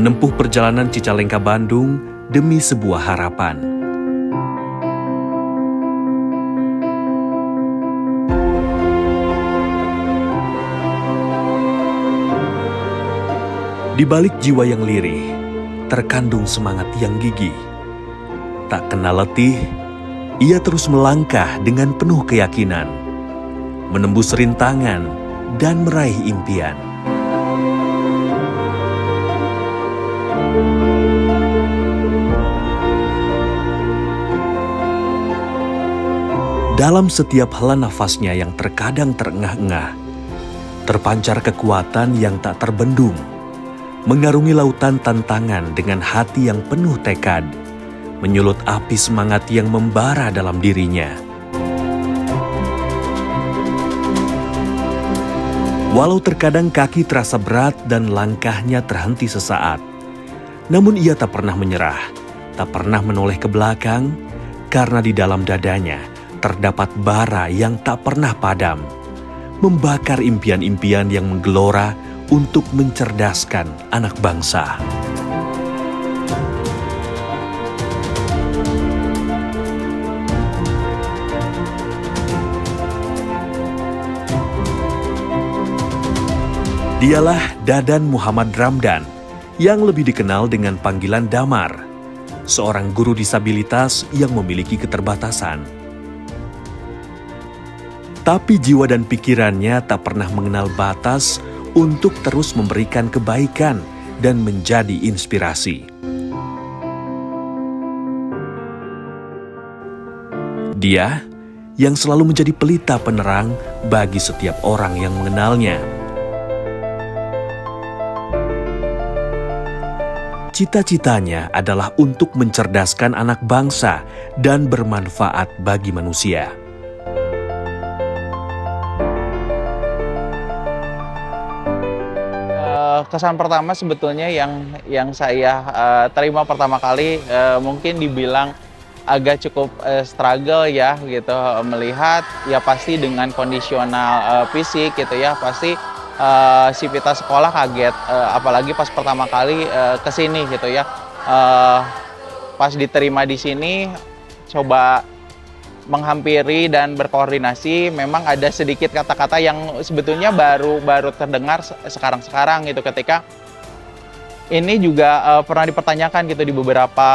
menempuh perjalanan Cicalengka Bandung demi sebuah harapan. Di balik jiwa yang lirih, terkandung semangat yang gigih. Tak kenal letih, ia terus melangkah dengan penuh keyakinan, menembus rintangan dan meraih impian. Dalam setiap hela nafasnya yang terkadang terengah-engah, terpancar kekuatan yang tak terbendung, mengarungi lautan tantangan dengan hati yang penuh tekad, menyulut api semangat yang membara dalam dirinya. Walau terkadang kaki terasa berat dan langkahnya terhenti sesaat, namun ia tak pernah menyerah, tak pernah menoleh ke belakang, karena di dalam dadanya terdapat bara yang tak pernah padam, membakar impian-impian yang menggelora untuk mencerdaskan anak bangsa. Dialah Dadan Muhammad Ramdan, yang lebih dikenal dengan panggilan Damar, seorang guru disabilitas yang memiliki keterbatasan. Tapi jiwa dan pikirannya tak pernah mengenal batas untuk terus memberikan kebaikan dan menjadi inspirasi. Dia yang selalu menjadi pelita penerang bagi setiap orang yang mengenalnya. Cita-citanya adalah untuk mencerdaskan anak bangsa dan bermanfaat bagi manusia. Kesan pertama sebetulnya yang saya terima pertama kali mungkin dibilang agak cukup struggle ya gitu, melihat ya pasti dengan kondisional fisik gitu ya, pasti sivitas sekolah kaget, apalagi pas pertama kali kesini gitu ya, pas diterima di sini coba menghampiri dan berkoordinasi, memang ada sedikit kata-kata yang sebetulnya baru terdengar sekarang-sekarang gitu, ketika ini juga pernah dipertanyakan gitu di beberapa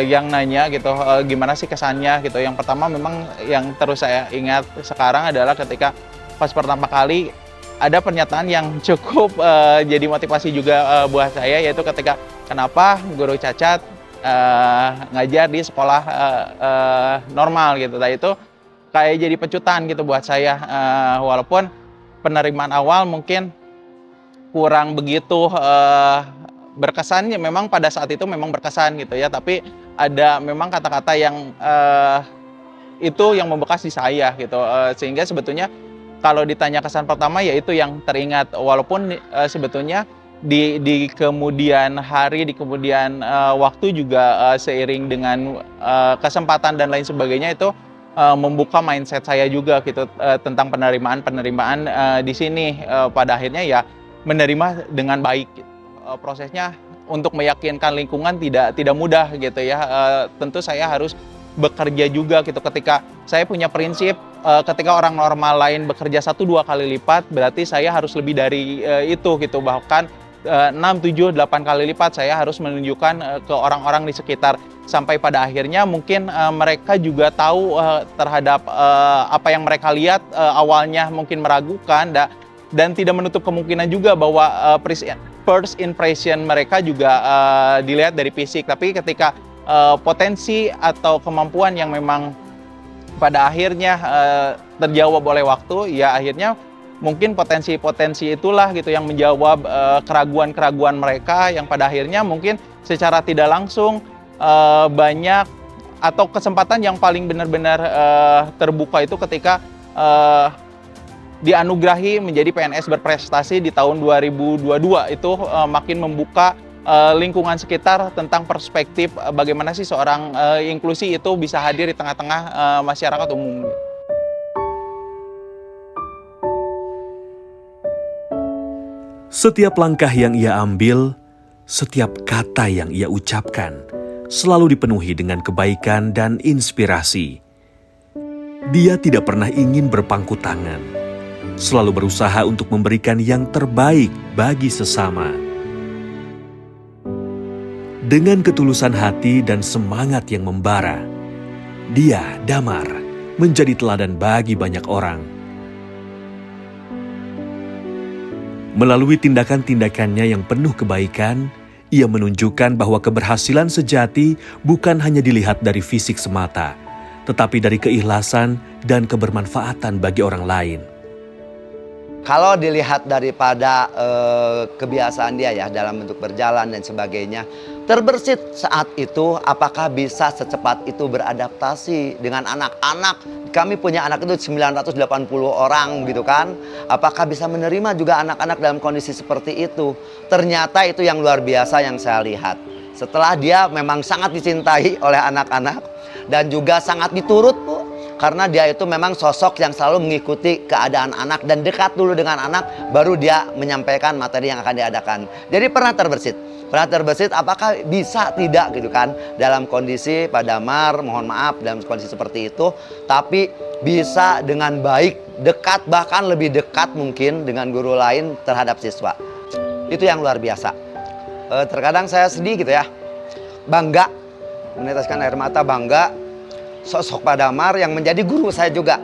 yang nanya gitu, gimana sih kesannya gitu. Yang pertama memang yang terus saya ingat sekarang adalah ketika pas pertama kali ada pernyataan yang cukup jadi motivasi juga buat saya, yaitu ketika kenapa guru cacat ngajar di sekolah normal gitu. Nah itu kayak jadi pecutan gitu buat saya, walaupun penerimaan awal mungkin kurang begitu berkesan, ya memang pada saat itu memang berkesan gitu ya, tapi ada memang kata-kata yang itu yang membekas di saya gitu, sehingga sebetulnya kalau ditanya kesan pertama ya itu yang teringat, walaupun sebetulnya di kemudian hari, di kemudian waktu juga seiring dengan kesempatan dan lain sebagainya itu membuka mindset saya juga gitu tentang penerimaan di sini. Pada akhirnya ya menerima dengan baik. Prosesnya untuk meyakinkan lingkungan tidak mudah gitu ya. Tentu saya harus bekerja juga gitu, ketika saya punya prinsip ketika orang normal lain bekerja 1-2 kali lipat, berarti saya harus lebih dari itu gitu, bahkan 6, 7, 8 kali lipat saya harus menunjukkan ke orang-orang di sekitar, sampai pada akhirnya mungkin mereka juga tahu terhadap apa yang mereka lihat awalnya mungkin meragukan, dan tidak menutup kemungkinan juga bahwa first impression mereka juga dilihat dari fisik, tapi ketika potensi atau kemampuan yang memang pada akhirnya terjawab oleh waktu, ya akhirnya mungkin potensi-potensi itulah gitu yang menjawab keraguan-keraguan mereka, yang pada akhirnya mungkin secara tidak langsung banyak atau kesempatan yang paling benar-benar terbuka itu ketika dianugerahi menjadi PNS berprestasi di tahun 2022. Itu makin membuka lingkungan sekitar tentang perspektif bagaimana sih seorang inklusi itu bisa hadir di tengah-tengah masyarakat umum. Setiap langkah yang ia ambil Setiap kata yang ia ucapkan selalu dipenuhi dengan kebaikan dan inspirasi. Dia tidak pernah ingin berpangku tangan, selalu berusaha untuk memberikan yang terbaik bagi sesama. Dengan ketulusan hati dan semangat yang membara, dia, Damar, menjadi teladan bagi banyak orang. Melalui tindakan-tindakannya yang penuh kebaikan, ia menunjukkan bahwa keberhasilan sejati bukan hanya dilihat dari fisik semata, tetapi dari keikhlasan dan kebermanfaatan bagi orang lain. Kalau dilihat daripada kebiasaan dia ya dalam bentuk berjalan dan sebagainya, terbersit saat itu apakah bisa secepat itu beradaptasi dengan anak-anak. Kami punya anak itu 980 orang gitu kan. Apakah bisa menerima juga anak-anak dalam kondisi seperti itu? Ternyata itu yang luar biasa yang saya lihat. Setelah dia memang sangat dicintai oleh anak-anak dan juga sangat diturut, Bu. Karena dia itu memang sosok yang selalu mengikuti keadaan anak dan dekat dulu dengan anak, baru dia menyampaikan materi yang akan diadakan. Jadi pernah terbersit apakah bisa tidak gitu kan dalam kondisi Pak Damar, mohon maaf dalam kondisi seperti itu, tapi bisa dengan baik, dekat, bahkan lebih dekat mungkin dengan guru lain terhadap siswa. Itu yang luar biasa. Terkadang saya sedih gitu ya, bangga, meneteskan air mata, bangga sosok Pak Damar yang menjadi guru saya juga.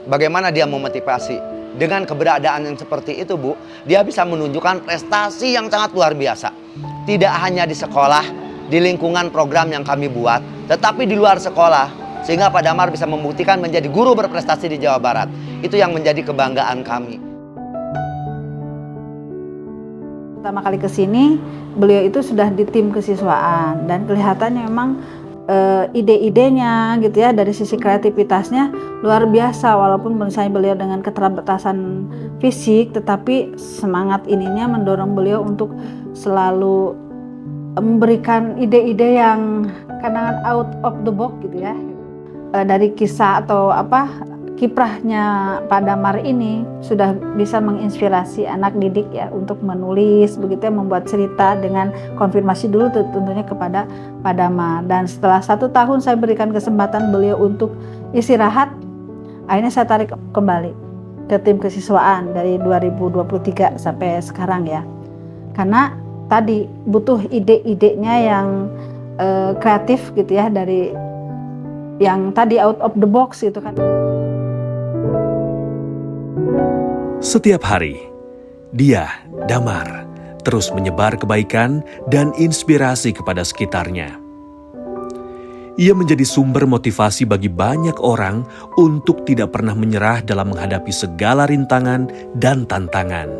Bagaimana dia memotivasi. Dengan keberadaan yang seperti itu, Bu, dia bisa menunjukkan prestasi yang sangat luar biasa. Tidak hanya di sekolah, di lingkungan program yang kami buat, tetapi di luar sekolah. Sehingga Pak Damar bisa membuktikan menjadi guru berprestasi di Jawa Barat. Itu yang menjadi kebanggaan kami. Pertama kali ke sini, beliau itu sudah di tim kesiswaan dan kelihatannya memang ide-idenya gitu ya, dari sisi kreativitasnya luar biasa. Walaupun misalnya beliau dengan keterbatasan fisik, tetapi semangat ininya mendorong beliau untuk selalu memberikan ide-ide yang kadang out of the box gitu ya. Dari kisah atau kiprahnya Pak Damar ini sudah bisa menginspirasi anak didik ya untuk menulis begitu ya, membuat cerita dengan konfirmasi dulu tentunya kepada Pak Damar. Dan setelah 1 tahun saya berikan kesempatan beliau untuk istirahat, akhirnya saya tarik kembali ke tim kesiswaan dari 2023 sampai sekarang ya. Karena tadi butuh ide-idenya yang kreatif gitu ya, dari yang tadi out of the box gitu kan. Setiap hari, dia, Damar, terus menyebar kebaikan dan inspirasi kepada sekitarnya. Ia menjadi sumber motivasi bagi banyak orang untuk tidak pernah menyerah dalam menghadapi segala rintangan dan tantangan.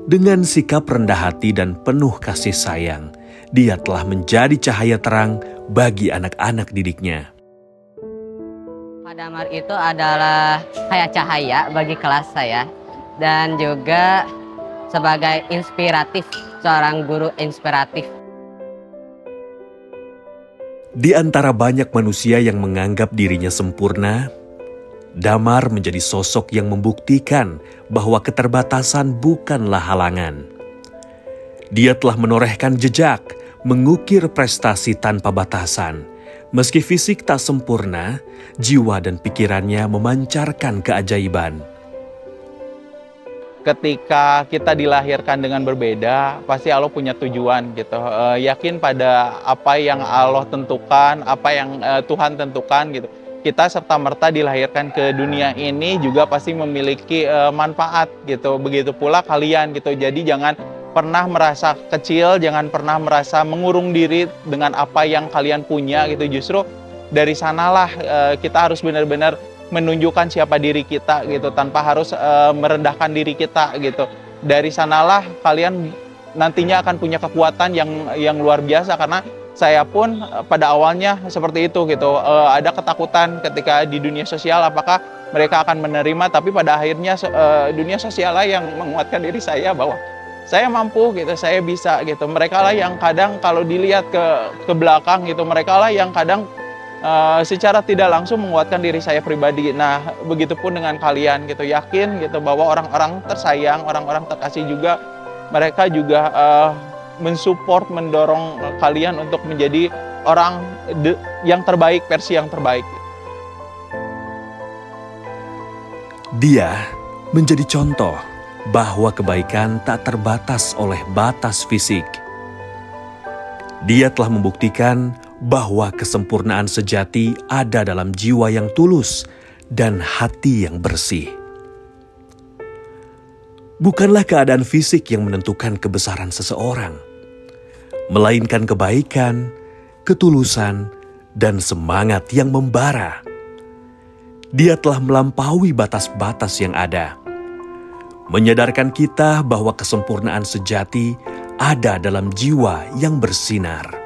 Dengan sikap rendah hati dan penuh kasih sayang, dia telah menjadi cahaya terang bagi anak-anak didiknya. Pak Damar itu adalah kayak cahaya bagi kelas saya dan juga sebagai inspiratif, seorang guru inspiratif. Di antara banyak manusia yang menganggap dirinya sempurna, Damar menjadi sosok yang membuktikan bahwa keterbatasan bukanlah halangan. Dia telah menorehkan jejak, mengukir prestasi tanpa batasan. Meski fisik tak sempurna, jiwa dan pikirannya memancarkan keajaiban. Ketika kita dilahirkan dengan berbeda, pasti Allah punya tujuan gitu. Yakin pada apa yang Allah tentukan, apa yang Tuhan tentukan gitu. Kita serta-merta dilahirkan ke dunia ini juga pasti memiliki manfaat gitu. Begitu pula kalian gitu. Jadi jangan pernah merasa kecil, jangan pernah merasa mengurung diri dengan apa yang kalian punya gitu. Justru dari sanalah kita harus benar-benar menunjukkan siapa diri kita gitu, tanpa harus merendahkan diri kita gitu. Dari sanalah kalian nantinya akan punya kekuatan yang luar biasa, karena saya pun pada awalnya seperti itu gitu. Ada ketakutan ketika di dunia sosial apakah mereka akan menerima, tapi pada akhirnya dunia sosial lah yang menguatkan diri saya bahwa saya mampu gitu, saya bisa gitu. Mereka lah yang kadang kalau dilihat ke belakang gitu, mereka lah yang kadang secara tidak langsung menguatkan diri saya pribadi. Nah, begitupun dengan kalian gitu, yakin gitu bahwa orang-orang tersayang, orang-orang terkasih juga, mereka juga mensupport, mendorong kalian untuk menjadi orang yang terbaik, versi yang terbaik. Dia menjadi contoh bahwa kebaikan tak terbatas oleh batas fisik. Dia telah membuktikan bahwa kesempurnaan sejati ada dalam jiwa yang tulus dan hati yang bersih. Bukanlah keadaan fisik yang menentukan kebesaran seseorang, melainkan kebaikan, ketulusan, dan semangat yang membara. Dia telah melampaui batas-batas yang ada, menyadarkan kita bahwa kesempurnaan sejati ada dalam jiwa yang bersinar.